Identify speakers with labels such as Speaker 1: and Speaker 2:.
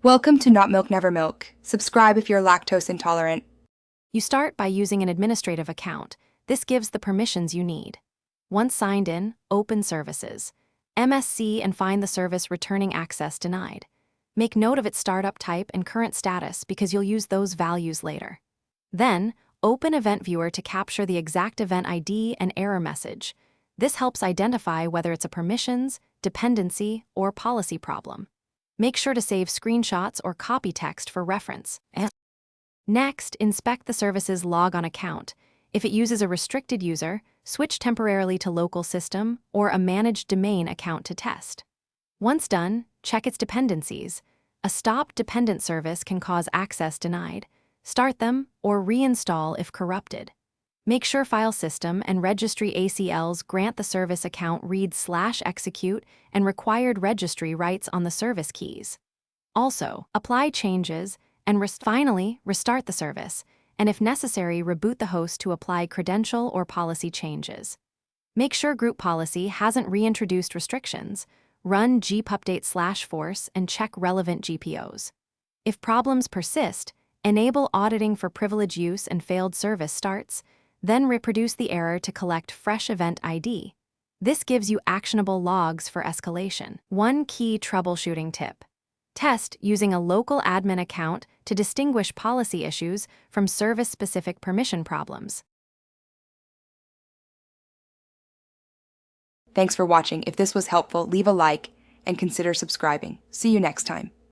Speaker 1: Welcome to Not Milk Never Milk. Subscribe if you're lactose intolerant.
Speaker 2: You start by using an administrative account. This gives the permissions you need. Once signed in, open Services. MSC and find the service returning access denied. Make note of its startup type and current status because you'll use those values later. Then, open Event Viewer to capture the exact event ID and error message. This helps identify whether it's a permissions, dependency, or policy problem. Make sure to save screenshots or copy text for reference. Next, inspect the service's logon account. If it uses a restricted user, switch temporarily to local system or a managed domain account to test. Once done, check its dependencies. A stop dependent service can cause access denied. Start them or reinstall if corrupted. Make sure file system and registry ACLs grant the service account read/execute and required registry rights on the service keys. Also, apply changes and finally restart the service, and if necessary, reboot the host to apply credential or policy changes. Make sure group policy hasn't reintroduced restrictions. Run gpupdate/force and check relevant GPOs. If problems persist, enable auditing for privilege use and failed service starts, then reproduce the error to collect fresh event ID. This gives you actionable logs for escalation. One key troubleshooting tip. Test using a local admin account to distinguish policy issues from service-specific permission problems.
Speaker 1: Thanks for watching. If this was helpful, leave a like and consider subscribing. See you next time.